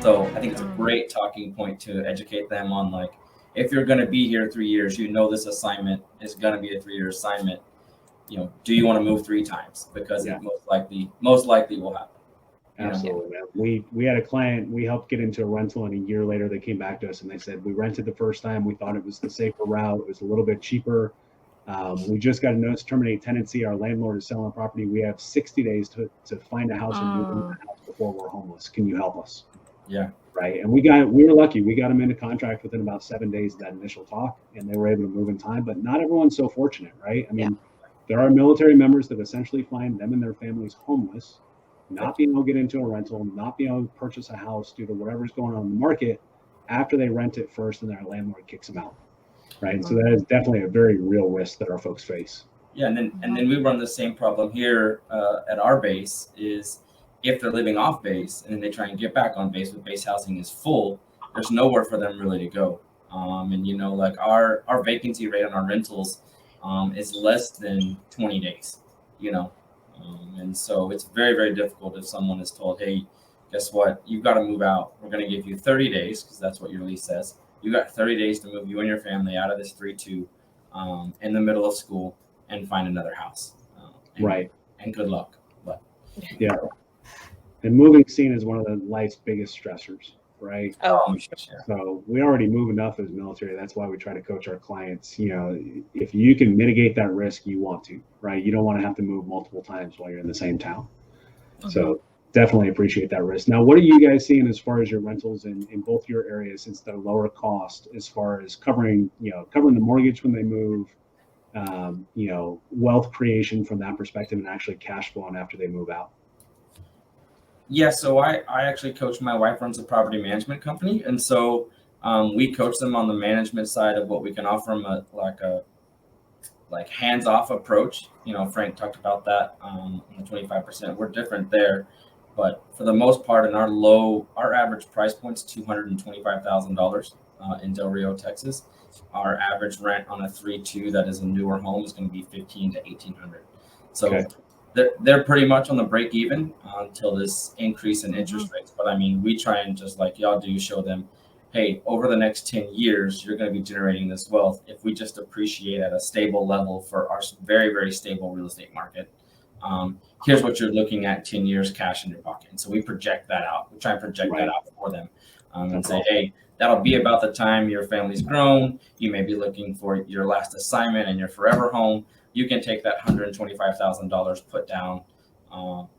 So I think it's a great talking point to educate them on, like, if you're going to be here 3 years, this assignment is going to be a 3-year assignment. Do you want to move 3 times? Because Yeah. it most likely will happen. Absolutely, man. We had a client, we helped get into a rental, and a year later they came back to us and they said, we rented the first time, we thought it was the safer route, it was a little bit cheaper. We just got a notice to terminate tenancy. Our landlord is selling the property. We have 60 days to find a house and move into the house before we're homeless. Can you help us? Yeah. Right. And we were lucky. We got them into contract within about 7 days of that initial talk, and they were able to move in time. But not everyone's so fortunate, right? I mean, there are military members that essentially find them and their families homeless, not being able to get into a rental, not being able to purchase a house due to whatever's going on in the market after they rent it first and their landlord kicks them out. Right. So that is definitely a very real risk that our folks face. Yeah. And then we run the same problem here at our base is if they're living off base and then they try and get back on base, but base housing is full, there's nowhere for them really to go. And like our vacancy rate on our rentals is less than 20 days, and so it's very, very difficult if someone is told, hey, guess what? You've got to move out. We're going to give you 30 days because that's what your lease says. You got 30 days to move you and your family out of this 3-2 in the middle of school and find another house. Right. And good luck. But yeah. And moving scene is one of the life's biggest stressors, right? Oh, sure. So we already move enough as military. That's why we try to coach our clients. If you can mitigate that risk, you want to, right? You don't want to have to move multiple times while you're in the same town. So definitely appreciate that risk. Now, what are you guys seeing as far as your rentals in both your areas, since they're lower cost, as far as covering the mortgage when they move, wealth creation from that perspective, and actually cash flowing after they move out? Yeah, so I actually coach. My wife runs a property management company, and so we coach them on the management side of what we can offer them, a hands-off approach. Frank talked about that, the 25%. We're different there, but for the most part, in our average price point is $225,000 in Del Rio, Texas. Our average rent on a 3-2 that is a newer home is going to be $1,500 to $1,800. So they're pretty much on the break even until this increase in interest rates. But I mean, we try and, just like y'all do, show them, hey, over the next 10 years, you're going to be generating this wealth if we just appreciate at a stable level for our very, very stable real estate market. Here's what you're looking at 10 years cash in your pocket. And so we project that out. We try and project that out for them and say, hey, that'll be about the time your family's grown. You may be looking for your last assignment and your forever home. You can take that $125,000 put down on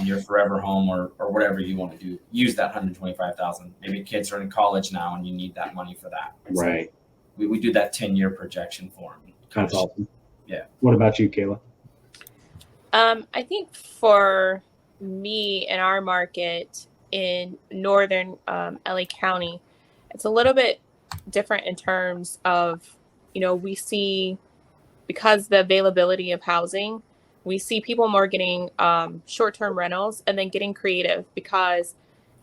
your forever home or whatever you want to do. Use that $125,000. Maybe kids are in college now and you need that money for that. Right. So we do that 10-year projection for them. That's awesome. Yeah. What about you, Kayla? I think for me in our market in northern LA County, it's a little bit different in terms of, we see, because the availability of housing, we see people more getting short-term rentals and then getting creative because,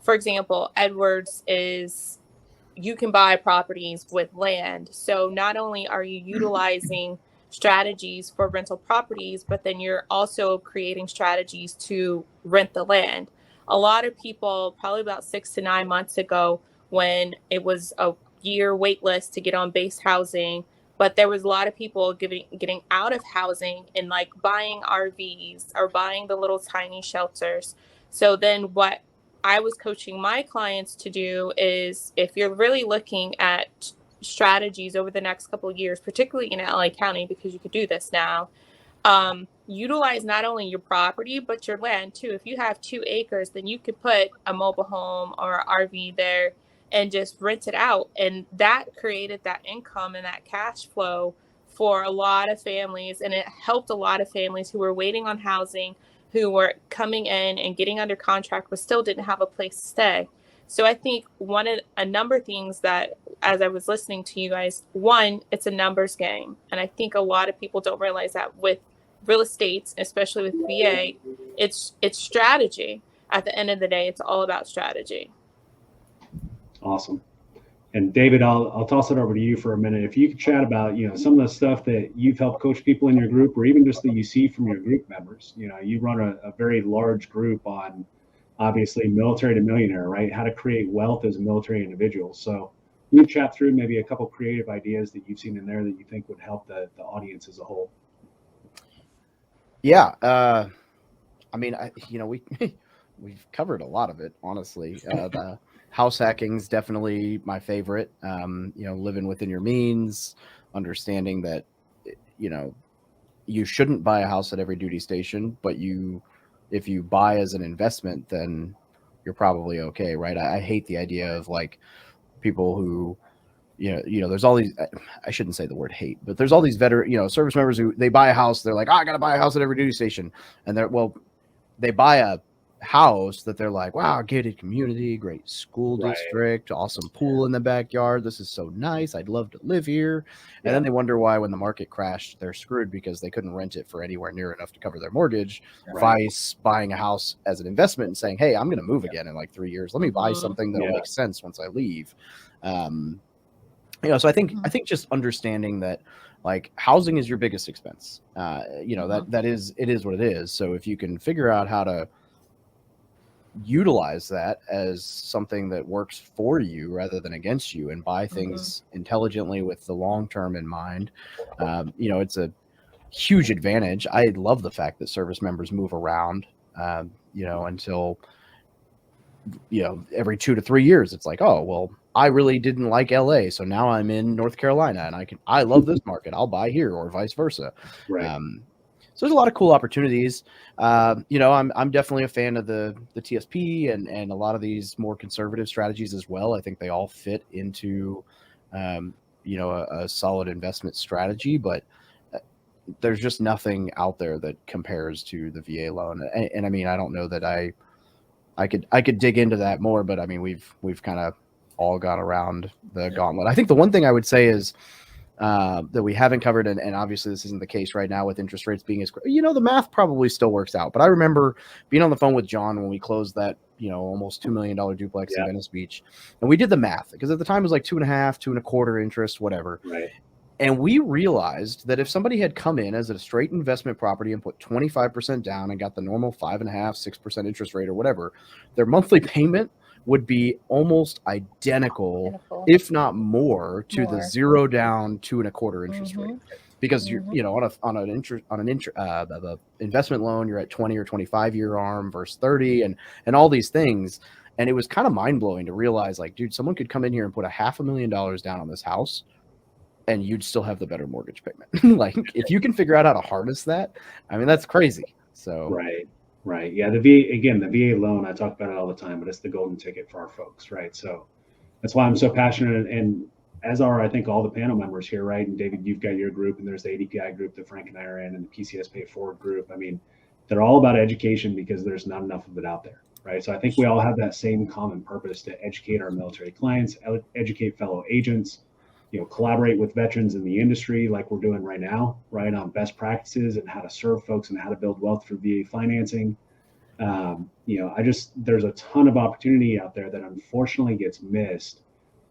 for example, Edwards you can buy properties with land. So not only are you utilizing strategies for rental properties, but then you're also creating strategies to rent the land. A lot of people, probably about 6 to 9 months ago, when it was a year wait list to get on base housing, but there was a lot of people getting out of housing and buying RVs or buying the little tiny shelters. So then what I was coaching my clients to do is, if you're really looking at strategies over the next couple of years, particularly in LA County, because you could do this now, utilize not only your property, but your land too. If you have 2 acres, then you could put a mobile home or an RV there and just rent it out. And that created that income and that cash flow for a lot of families. And it helped a lot of families who were waiting on housing, who were coming in and getting under contract, but still didn't have a place to stay. So I think a number of things that, as I was listening to you guys, one, it's a numbers game. And I think a lot of people don't realize that with real estate, especially with VA, it's strategy. At the end of the day, it's all about strategy. Awesome. And David, I'll toss it over to you for a minute. If you could chat about, some of the stuff that you've helped coach people in your group, or even just that you see from your group members. You run a very large group on obviously military to millionaire, right? How to create wealth as a military individual. So you chat through maybe a couple creative ideas that you've seen in there that you think would help the audience as a whole. Yeah. I mean, we've covered a lot of it, honestly. The house hacking is definitely my favorite. Living within your means, understanding that, you shouldn't buy a house at every duty station, but if you buy as an investment, then you're probably okay, right? I hate the idea of like people who, there's all these, I shouldn't say the word hate, but there's all these veteran, service members who they buy a house. They're like, I got to buy a house at every duty station. And they buy a house that they're like, wow, gated community, great school district, awesome pool in the backyard. This is so nice. I'd love to live here. And then they wonder why when the market crashed, they're screwed because they couldn't rent it for anywhere near enough to cover their mortgage. Vice buying a house as an investment and saying, hey, I'm going to move again in like 3 years. Let me buy something that'll make sense once I leave. So I think just understanding that like housing is your biggest expense. It is what it is. So if you can figure out how to utilize that as something that works for you rather than against you and buy things intelligently with the long term in mind, it's a huge advantage. I love the fact that service members move around, until every 2 to 3 years it's like, oh well, I really didn't like LA, so now I'm in North Carolina and I love this market, I'll buy here, or vice versa. So there's a lot of cool opportunities. I'm definitely a fan of the TSP and a lot of these more conservative strategies as well. I think they all fit into a solid investment strategy, but there's just nothing out there that compares to the VA loan. And I mean, I don't know that I could dig into that more, but I mean, we've kind of all got around the gauntlet. I think the one thing I would say is that we haven't covered, and obviously this isn't the case right now with interest rates being as, the math probably still works out. But I remember being on the phone with John when we closed that, almost $2 million duplex in Venice Beach, and we did the math because at the time it was like 2.5, 2.25 interest, whatever. Right. And we realized that if somebody had come in as a straight investment property and put 25% down and got the normal 5.5, 6% interest rate or whatever, their monthly payment would be almost identical, if not more, to the 0 down 2.25 interest rate. Because you're, on an investment loan, you're at 20 or 25 year ARM versus 30 and all these things. And it was kind of mind blowing to realize, like, dude, someone could come in here and put $500,000 down on this house and you'd still have the better mortgage payment. Like, if you can figure out how to harness that, I mean, that's crazy. So Right. Yeah. The VA loan, I talk about it all the time, but it's the golden ticket for our folks. Right. So that's why I'm so passionate, and as are, I think, all the panel members here. Right. And David, you've got your group, and there's the ADPI group that Frank and I are in, and the PCS Pay Forward group. I mean, they're all about education because there's not enough of it out there. Right. So I think we all have that same common purpose to educate our military clients, educate fellow agents, collaborate with veterans in the industry like we're doing right now, right, on best practices and how to serve folks and how to build wealth through VA financing. There's a ton of opportunity out there that unfortunately gets missed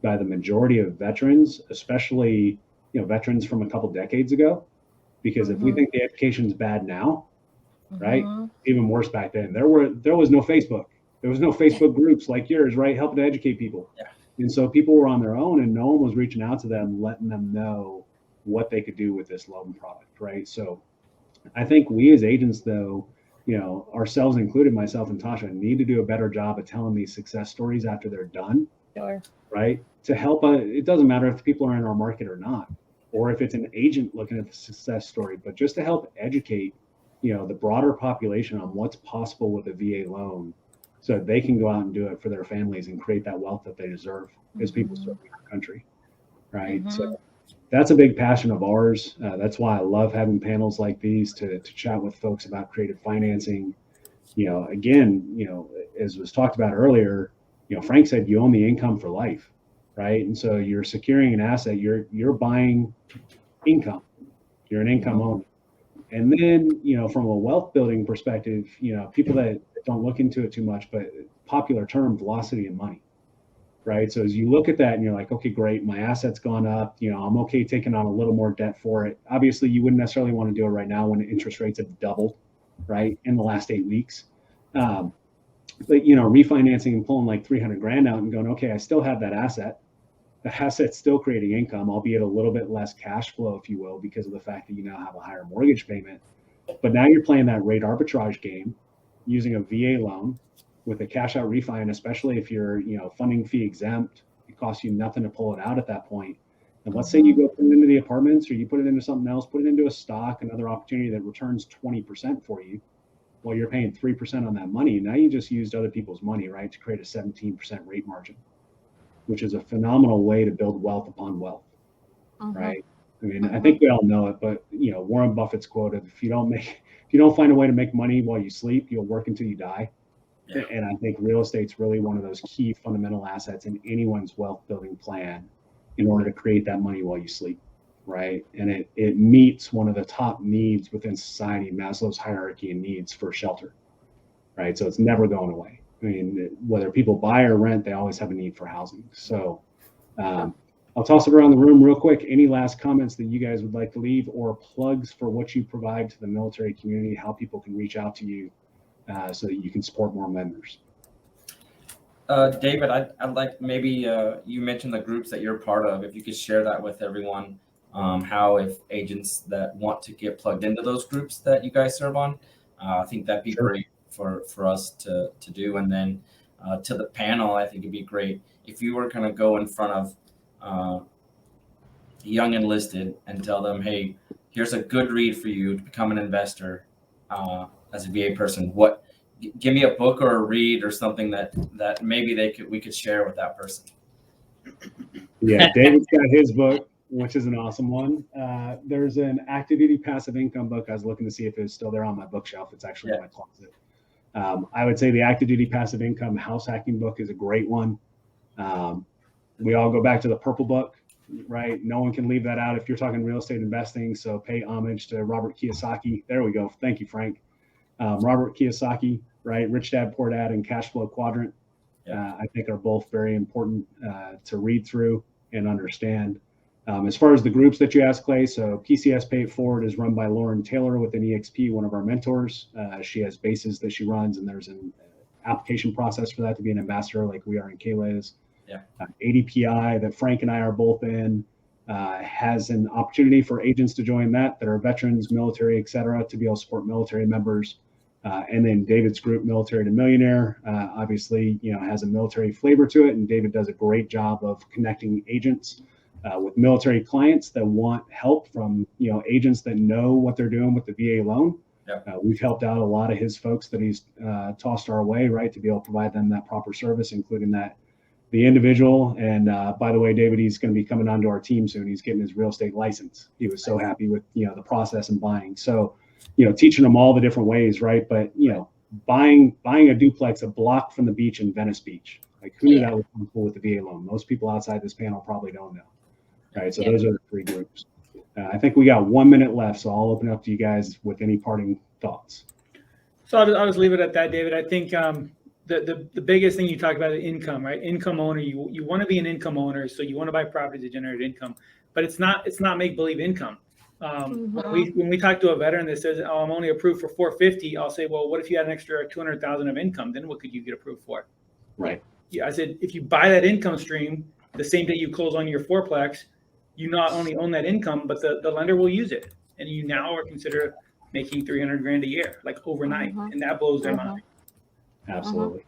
by the majority of veterans, especially, veterans from a couple decades ago, because if we think the education's bad now, right, even worse back then, there was no Facebook. There was no Facebook groups like yours, right, helping to educate people. Yeah. And so people were on their own and no one was reaching out to them, letting them know what they could do with this loan product, right? So I think we as agents, though, ourselves included, myself and Tasha, need to do a better job of telling these success stories after they're done, right? To help, it doesn't matter if the people are in our market or not, or if it's an agent looking at the success story, but just to help educate, the broader population on what's possible with a VA loan, so they can go out and do it for their families and create that wealth that they deserve as people serving our country, right? So that's a big passion of ours. That's why I love having panels like these to chat with folks about creative financing. As was talked about earlier, Frank said you own the income for life, right? And so you're securing an asset. You're buying income. You're an income owner. And then, from a wealth building perspective, people that don't look into it too much, but popular term, velocity of money, right? So as you look at that and you're like, okay, great, my asset's gone up, I'm okay taking on a little more debt for it. Obviously, you wouldn't necessarily want to do it right now when interest rates have doubled, right, in the last 8 weeks. like, refinancing and pulling like 300 grand out and going, okay, I still have that asset. The asset's still creating income, albeit a little bit less cash flow, if you will, because of the fact that you now have a higher mortgage payment. But now you're playing that rate arbitrage game using a VA loan with a cash out refi, and especially if you're, funding fee exempt, it costs you nothing to pull it out at that point. And let's say you go put it into the apartments, or you put it into something else, put it into a stock, another opportunity that returns 20% for you, while you're paying 3% on that money. Now you just used other people's money, right, to create a 17% rate margin, which is a phenomenal way to build wealth upon wealth, right? I mean, I think we all know it, but Warren Buffett's quote of, if you don't find a way to make money while you sleep, you'll work until you die. Yeah. And I think real estate's really one of those key fundamental assets in anyone's wealth building plan in order to create that money while you sleep, right? And it meets one of the top needs within society, Maslow's hierarchy of needs, for shelter, right? So it's never going away. I mean, whether people buy or rent, they always have a need for housing. So I'll toss it around the room real quick. Any last comments that you guys would like to leave, or plugs for what you provide to the military community, how people can reach out to you so that you can support more members? David, I'd like, maybe you mentioned the groups that you're part of. If you could share that with everyone, how if agents that want to get plugged into those groups that you guys serve on, I think that'd be great for us to do. And then to the panel, I think it'd be great if you were going to go in front of young enlisted and tell them, hey, here's a good read for you to become an investor as a VA person. Give me a book or a read or something that maybe we could share with that person. Yeah, David's got his book, which is an awesome one. There's an active duty passive income book. I was looking to see if it was still there on my bookshelf. It's actually in my closet. I would say the active duty passive income house hacking book is a great one. We all go back to the purple book, right? No one can leave that out if you're talking real estate investing. So pay homage to Robert Kiyosaki. There we go. Thank you, Frank. Robert Kiyosaki, right? Rich Dad, Poor Dad, and Cash Flow Quadrant, I think are both very important to read through and understand. As far as the groups that you asked, Clay, so PCS Pay It Forward is run by Lauren Taylor within eXp, one of our mentors. She has bases that she runs, and there's an application process for that to be an ambassador like we are in Kayla is. ADPI that Frank and I are both in has an opportunity for agents to join that are veterans, military, et cetera, to be able to support military members. And then David's group, Military to Millionaire, obviously, has a military flavor to it. And David does a great job of connecting agents with military clients that want help from, agents that know what they're doing with the VA loan. We've helped out a lot of his folks that he's tossed our way, right, to be able to provide them that proper service, including the individual. And by the way, David, he's going to be coming onto our team soon. He's getting his real estate license. He was so happy with, the process and buying. So, teaching them all the different ways, right? But, buying a duplex a block from the beach in Venice Beach, like who knew that was cool with the VA loan? Most people outside this panel probably don't know, right? So those are the three groups. I think we got 1 minute left, so I'll open it up to you guys with any parting thoughts. So I'll just leave it at that, David. I think the biggest thing you talk about is income, right? Income owner. You want to be an income owner, so you want to buy property to generate income, but it's not make believe income. When we talk to a veteran that says, "Oh, I'm only approved for 450," I'll say, "Well, what if you had an extra 200,000 of income? Then what could you get approved for?" Right. Yeah, I said, if you buy that income stream the same day you close on your fourplex, you not only own that income, but the lender will use it, and you now are considered making 300 grand a year, like overnight, and that blows their mind. Absolutely.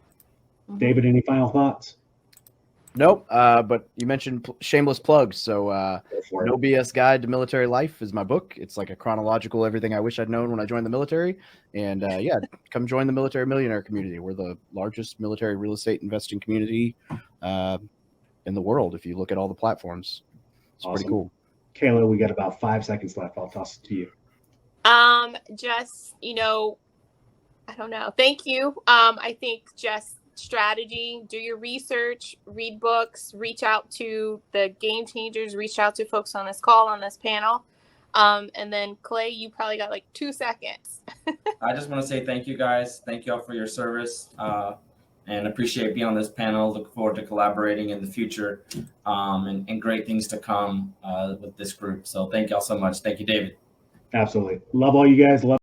David, any final thoughts? Nope. But you mentioned shameless plugs. So No BS Guide to Military Life is my book. It's like a chronological everything I wish I'd known when I joined the military. And come join the Military Millionaire community. We're the largest military real estate investing community in the world. If you look at all the platforms, it's awesome. Pretty cool. Kayla, we got about 5 seconds left. I'll toss it to you. Just, I don't know. Thank you. I think just strategy, do your research, read books, reach out to the game changers, reach out to folks on this call, on this panel. And then Clay, you probably got like 2 seconds. I just want to say thank you guys. Thank you all for your service and appreciate being on this panel. Look forward to collaborating in the future and great things to come with this group. So thank y'all so much. Thank you, David. Absolutely. Love all you guys. Love